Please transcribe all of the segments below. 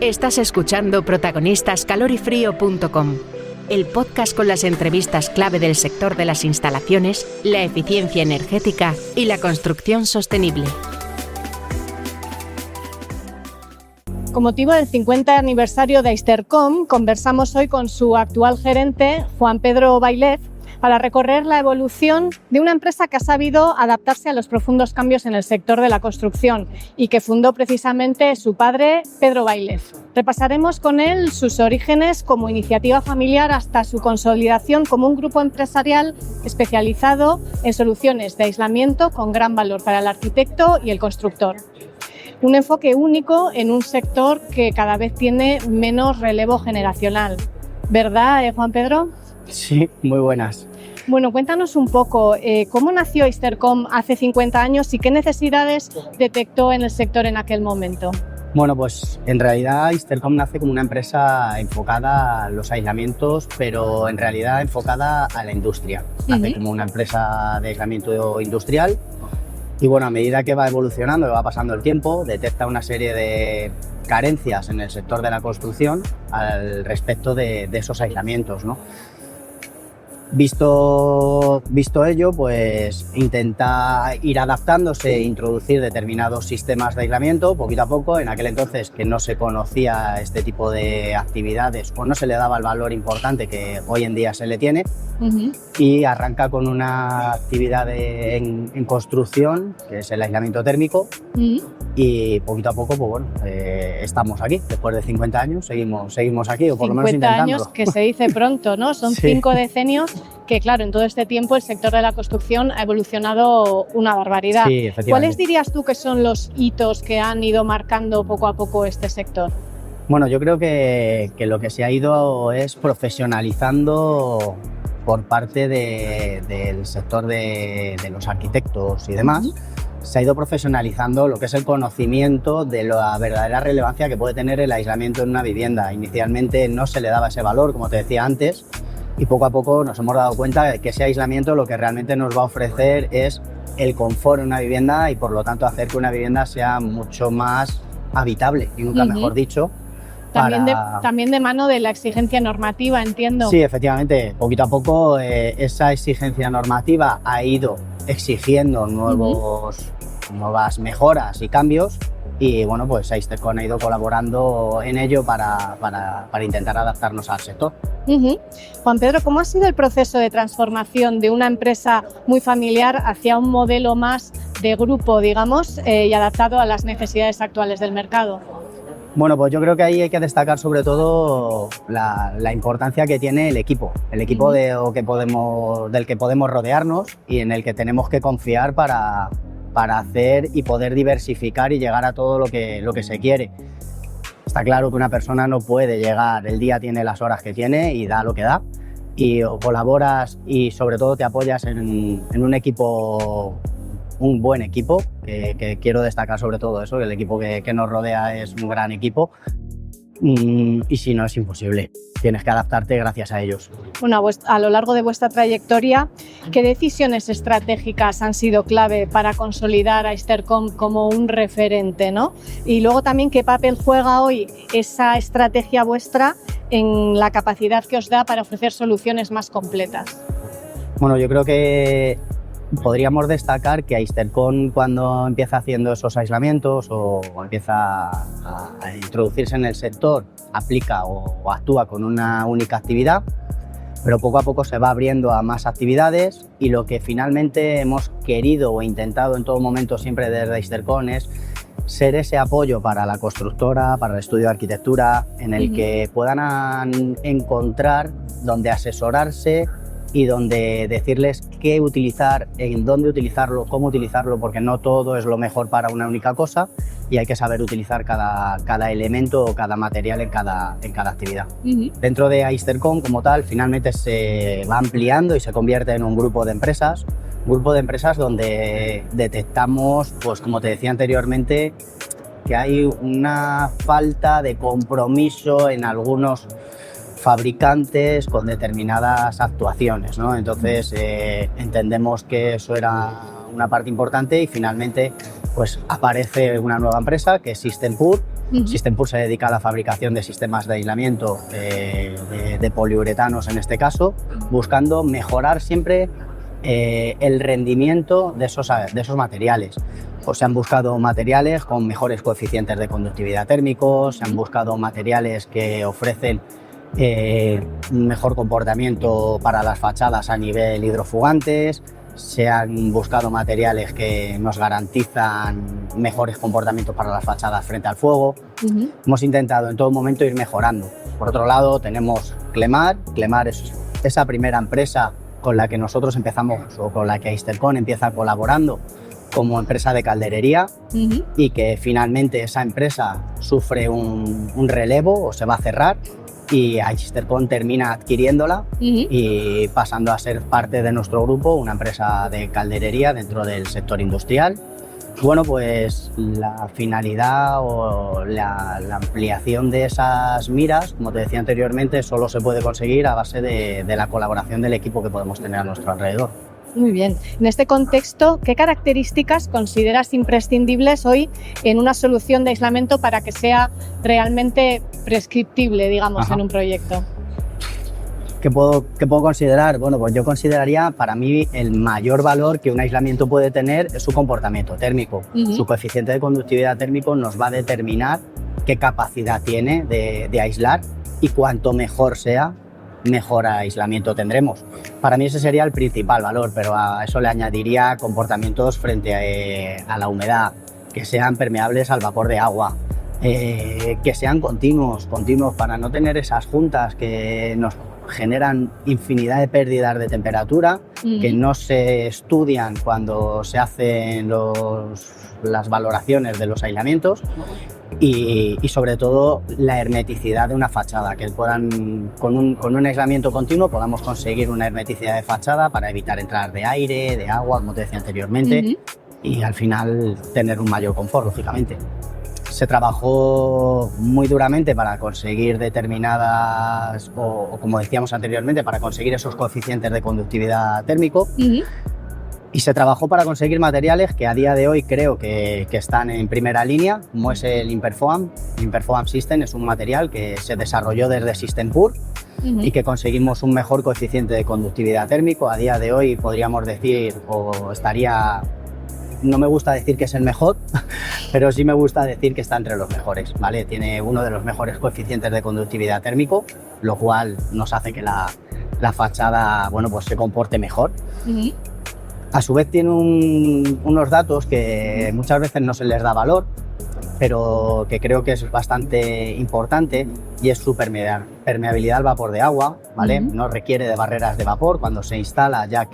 Estás escuchando protagonistascalorifrio.com, el podcast con las entrevistas clave del sector de las instalaciones, la eficiencia energética y la construcción sostenible. Con motivo del 50 aniversario de Aistercom, conversamos hoy con su actual gerente, Juan Pedro Bailez, para recorrer la evolución de una empresa que ha sabido adaptarse a los profundos cambios en el sector de la construcción y que fundó precisamente su padre, Pedro Bailez. Repasaremos con él sus orígenes como iniciativa familiar hasta su consolidación como un grupo empresarial especializado en soluciones de aislamiento con gran valor para el arquitecto y el constructor. Un enfoque único en un sector que cada vez tiene menos relevo generacional. ¿Verdad, Juan Pedro? Sí, muy buenas. Bueno, cuéntanos un poco, ¿cómo nació Aistercom hace 50 años y qué necesidades detectó en el sector en aquel momento? Bueno, pues en realidad Aistercom nace como una empresa enfocada a los aislamientos, pero en realidad enfocada a la industria. Nace como una empresa de aislamiento industrial y bueno, a medida que va evolucionando, que va pasando el tiempo, detecta una serie de carencias en el sector de la construcción al respecto de esos aislamientos, ¿no? Visto ello, pues intenta ir adaptándose e introducir determinados sistemas de aislamiento poquito a poco. En aquel entonces que no se conocía este tipo de actividades o no se le daba el valor importante que hoy en día se le tiene, y arranca con una actividad en construcción, que es el aislamiento térmico, y poquito a poco, pues bueno, estamos aquí, después de 50 años, seguimos aquí, o por lo menos intentándolo. 50 años, que se dice pronto, ¿no? Son 5 decenios que, claro, en todo este tiempo el sector de la construcción ha evolucionado una barbaridad. Sí, efectivamente. ¿Cuáles dirías tú que son los hitos que han ido marcando poco a poco este sector? Bueno, yo creo que lo que se ha ido es profesionalizando por parte del sector de los arquitectos y demás. Se ha ido profesionalizando lo que es el conocimiento de la verdadera relevancia que puede tener el aislamiento en una vivienda. Inicialmente no se le daba ese valor, como te decía antes, y poco a poco nos hemos dado cuenta de que ese aislamiento lo que realmente nos va a ofrecer es el confort en una vivienda y por lo tanto hacer que una vivienda sea mucho más habitable, y nunca mejor dicho. También de mano de la exigencia normativa, entiendo. Sí, efectivamente, poquito a poco esa exigencia normativa ha ido exigiendo nuevas mejoras y cambios, y bueno, pues Aistercom ha ido colaborando en ello para intentar adaptarnos al sector. Juan Pedro, ¿cómo ha sido el proceso de transformación de una empresa muy familiar hacia un modelo más de grupo, digamos, y adaptado a las necesidades actuales del mercado? Bueno, pues yo creo que ahí hay que destacar sobre todo la importancia que tiene el equipo del que podemos rodearnos y en el que tenemos que confiar para hacer y poder diversificar y llegar a todo lo que se quiere. Está claro que una persona no puede llegar, el día tiene las horas que tiene y da lo que da, y colaboras y sobre todo te apoyas en un equipo, un buen equipo, que quiero destacar sobre todo eso, que el equipo que nos rodea es un gran equipo, y si no es imposible, tienes que adaptarte gracias a ellos. Bueno, a lo largo de vuestra trayectoria, ¿qué decisiones estratégicas han sido clave para consolidar a Aistercom como un referente, ¿no? Y luego también, ¿qué papel juega hoy esa estrategia vuestra en la capacidad que os da para ofrecer soluciones más completas? Bueno, yo creo que podríamos destacar que Aistercom, cuando empieza haciendo esos aislamientos o empieza a introducirse en el sector, aplica o actúa con una única actividad, pero poco a poco se va abriendo a más actividades, y lo que finalmente hemos querido o intentado en todo momento siempre desde Aistercom es ser ese apoyo para la constructora, para el estudio de arquitectura, en el que puedan encontrar donde asesorarse y donde decirles qué utilizar, en dónde utilizarlo, cómo utilizarlo, porque no todo es lo mejor para una única cosa y hay que saber utilizar cada elemento o cada material en cada actividad. Dentro de Aistercom como tal, finalmente se va ampliando y se convierte en un grupo de empresas donde detectamos, pues como te decía anteriormente, que hay una falta de compromiso en algunos fabricantes con determinadas actuaciones, ¿no? Entonces entendemos que eso era una parte importante y finalmente pues aparece una nueva empresa que es Systempur, Systempur se dedica a la fabricación de sistemas de aislamiento de poliuretanos en este caso, buscando mejorar siempre el rendimiento de esos materiales. Pues se han buscado materiales con mejores coeficientes de conductividad térmicos, se han buscado materiales que ofrecen un mejor comportamiento para las fachadas a nivel hidrofugantes, se han buscado materiales que nos garantizan mejores comportamientos para las fachadas frente al fuego. Hemos intentado en todo momento ir mejorando. Por otro lado tenemos Clemar. Clemar es esa primera empresa con la que nosotros empezamos, o con la que Hystercon empieza colaborando como empresa de calderería, y que finalmente esa empresa sufre un relevo o se va a cerrar, y Hystercon termina adquiriéndola y pasando a ser parte de nuestro grupo, una empresa de calderería dentro del sector industrial. Bueno, pues la finalidad o la ampliación de esas miras, como te decía anteriormente, solo se puede conseguir a base de la colaboración del equipo que podemos tener a nuestro alrededor. Muy bien. En este contexto, ¿qué características consideras imprescindibles hoy en una solución de aislamiento para que sea realmente prescriptible, digamos, en un proyecto? ¿Qué puedo considerar? Bueno, pues yo consideraría, para mí, el mayor valor que un aislamiento puede tener es su comportamiento térmico. Su coeficiente de conductividad térmico nos va a determinar qué capacidad tiene de aislar, y cuanto mejor sea, mejor aislamiento tendremos. Para mí ese sería el principal valor, pero a eso le añadiría comportamientos frente a la humedad, que sean permeables al vapor de agua, que sean continuos para no tener esas juntas que nos generan infinidad de pérdidas de temperatura, que no se estudian cuando se hacen las valoraciones de los aislamientos, y sobre todo la hermeticidad de una fachada, que puedan, con un aislamiento continuo podamos conseguir una hermeticidad de fachada para evitar entradas de aire, de agua, como te decía anteriormente, y al final tener un mayor confort, lógicamente. Se trabajó muy duramente para conseguir determinadas, o como decíamos anteriormente, para conseguir esos coeficientes de conductividad térmico, y se trabajó para conseguir materiales que a día de hoy creo que están en primera línea, como es el Imperfoam. Imperfoam System es un material que se desarrolló desde Systempur y que conseguimos un mejor coeficiente de conductividad térmico. A día de hoy podríamos decir, o estaría... No me gusta decir que es el mejor, pero sí me gusta decir que está entre los mejores, ¿vale? Tiene uno de los mejores coeficientes de conductividad térmico, lo cual nos hace que la fachada, bueno, pues se comporte mejor. A su vez tiene unos datos que muchas veces no se les da valor, pero que creo que es bastante importante, y es su permeabilidad al vapor de agua, ¿vale? No requiere de barreras de vapor. Cuando se instala ya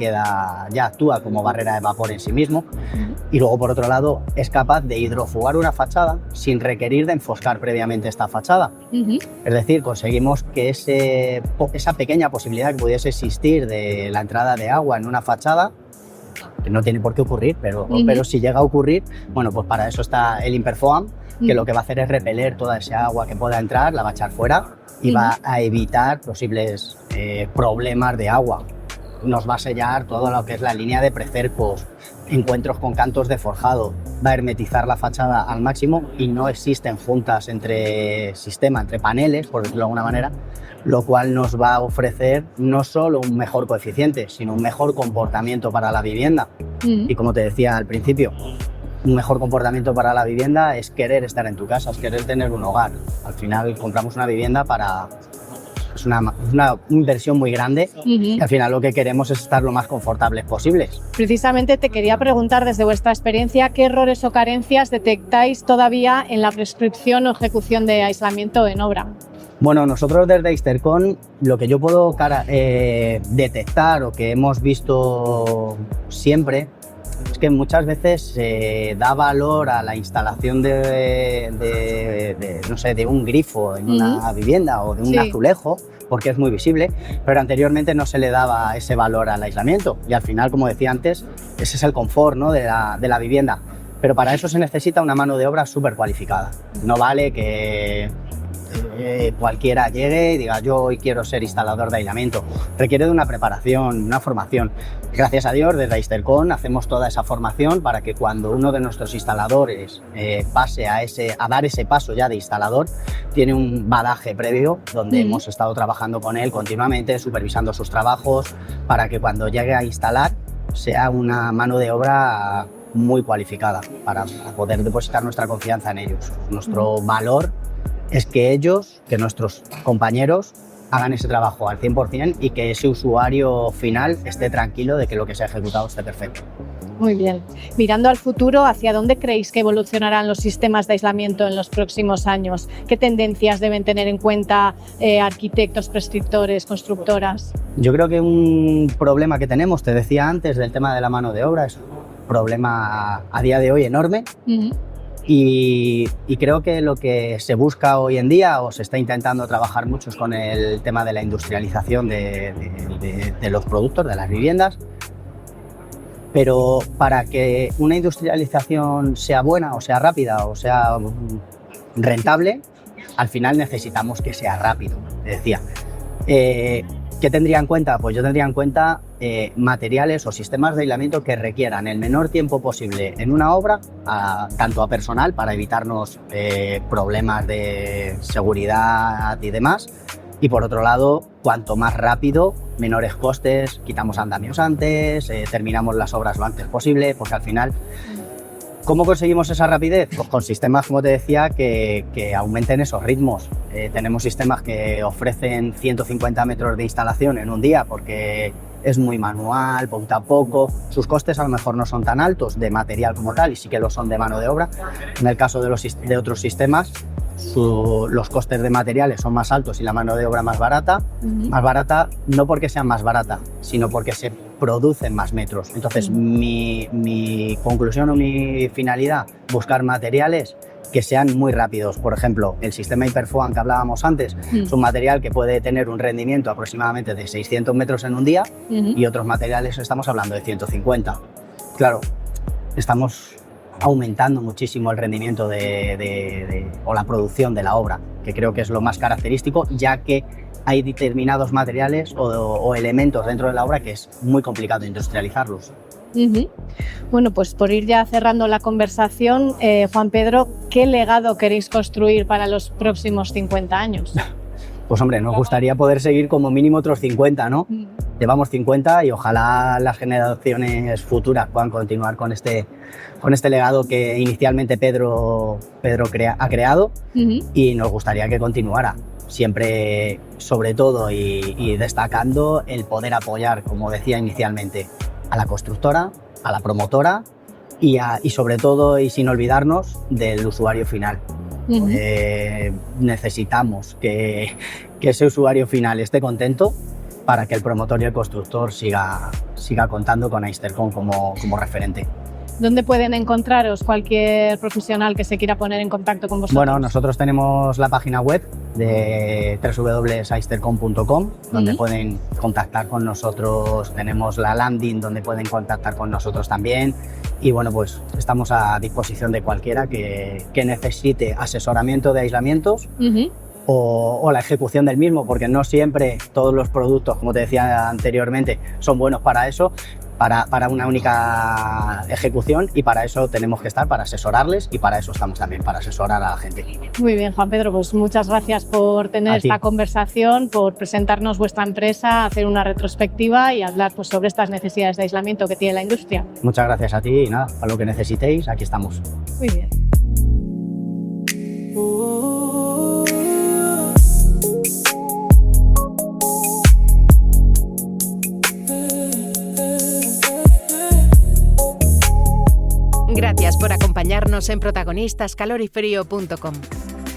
actúa como barrera de vapor en sí mismo, y luego por otro lado es capaz de hidrofugar una fachada sin requerir de enfoscar previamente esta fachada. Es decir, conseguimos que esa pequeña posibilidad que pudiese existir de la entrada de agua en una fachada, que no tiene por qué ocurrir, pero si llega a ocurrir, bueno, pues para eso está el Imperfoam, que lo que va a hacer es repeler toda esa agua que pueda entrar, la va a echar fuera y va a evitar posibles problemas de agua. Nos va a sellar todo lo que es la línea de precercos, encuentros con cantos de forjado, va a hermetizar la fachada al máximo, y no existen juntas entre paneles, por decirlo de alguna manera, lo cual nos va a ofrecer no solo un mejor coeficiente, sino un mejor comportamiento para la vivienda. Y como te decía al principio, un mejor comportamiento para la vivienda es querer estar en tu casa, es querer tener un hogar. Al final compramos una vivienda es una inversión muy grande, y al final lo que queremos es estar lo más confortables posibles. Precisamente te quería preguntar, desde vuestra experiencia, ¿qué errores o carencias detectáis todavía en la prescripción o ejecución de aislamiento en obra? Bueno, nosotros desde Hystercon lo que yo puedo detectar, o que hemos visto siempre, es que muchas veces se da valor a la instalación de un grifo en una vivienda, o de un azulejo, porque es muy visible, pero anteriormente no se le daba ese valor al aislamiento, y al final, como decía antes, ese es el confort, ¿no?, de la vivienda. Pero para eso se necesita una mano de obra súper cualificada. No vale que cualquiera llegue y diga yo hoy quiero ser instalador de aislamiento. Requiere de una preparación, una formación. Gracias a Dios, desde Aistercon hacemos toda esa formación para que cuando uno de nuestros instaladores pase a dar ese paso ya de instalador, tiene un badaje previo donde hemos estado trabajando con él continuamente, supervisando sus trabajos, para que cuando llegue a instalar sea una mano de obra muy cualificada para poder depositar nuestra confianza en ellos. Nuestro valor es que nuestros compañeros hagan ese trabajo al 100% y que ese usuario final esté tranquilo de que lo que se ha ejecutado esté perfecto. Muy bien. Mirando al futuro, ¿hacia dónde creéis que evolucionarán los sistemas de aislamiento en los próximos años? ¿Qué tendencias deben tener en cuenta arquitectos, prescriptores, constructoras? Yo creo que un problema que tenemos, te decía antes, del tema de la mano de obra, es un problema a día de hoy enorme. Y creo que lo que se busca hoy en día o se está intentando trabajar mucho es con el tema de la industrialización de los productos, de las viviendas. Pero para que una industrialización sea buena o sea rápida o sea rentable, al final necesitamos que sea rápido, te decía. ¿Qué tendría en cuenta? Pues yo tendría en cuenta materiales o sistemas de aislamiento que requieran el menor tiempo posible en una obra, tanto a personal para evitarnos problemas de seguridad y demás, y por otro lado, cuanto más rápido, menores costes, quitamos andamios antes, terminamos las obras lo antes posible, porque al final, ¿cómo conseguimos esa rapidez? Pues con sistemas, como te decía, que aumenten esos ritmos. Tenemos sistemas que ofrecen 150 metros de instalación en un día porque es muy manual, poco a poco. Sus costes a lo mejor no son tan altos de material como tal y sí que lo son de mano de obra. En el caso de otros sistemas, los costes de materiales son más altos y la mano de obra más barata. Más barata no porque sea más barata, sino porque se producen más metros. Entonces, mi conclusión o mi finalidad, buscar materiales que sean muy rápidos. Por ejemplo, el sistema Hyperfoam que hablábamos antes es un material que puede tener un rendimiento aproximadamente de 600 metros en un día y otros materiales estamos hablando de 150. Claro, estamos aumentando muchísimo el rendimiento o la producción de la obra, que creo que es lo más característico, ya que hay determinados materiales o elementos dentro de la obra que es muy complicado industrializarlos. Bueno, pues por ir ya cerrando la conversación, Juan Pedro, ¿qué legado queréis construir para los próximos 50 años? Pues hombre, nos gustaría poder seguir como mínimo otros 50, ¿no? Llevamos 50 y ojalá las generaciones futuras puedan continuar con este legado que inicialmente Pedro ha creado y nos gustaría que continuara. Siempre, sobre todo, y destacando el poder apoyar, como decía inicialmente, a la constructora, a la promotora y sobre todo, y sin olvidarnos, del usuario final. Necesitamos que ese usuario final esté contento para que el promotor y el constructor siga contando con Aistercon como referente. ¿Dónde pueden encontraros cualquier profesional que se quiera poner en contacto con vosotros? Bueno, nosotros tenemos la página web de www.aistercon.com donde pueden contactar con nosotros, tenemos la landing donde pueden contactar con nosotros también y bueno, pues estamos a disposición de cualquiera que necesite asesoramiento de aislamientos o la ejecución del mismo, porque no siempre todos los productos, como te decía anteriormente, son buenos para eso, para una única ejecución, y para eso tenemos que estar, para asesorarles, y para eso estamos también, para asesorar a la gente. Muy bien, Juan Pedro, pues muchas gracias por tener esta conversación, por presentarnos vuestra empresa, hacer una retrospectiva y hablar pues, sobre estas necesidades de aislamiento que tiene la industria. Muchas gracias a ti y nada, para lo que necesitéis, aquí estamos. Muy bien. Gracias por acompañarnos en protagonistascalorifrio.com.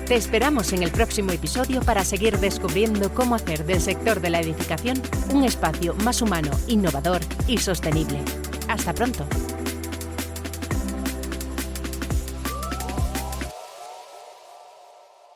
Te esperamos en el próximo episodio para seguir descubriendo cómo hacer del sector de la edificación un espacio más humano, innovador y sostenible. Hasta pronto.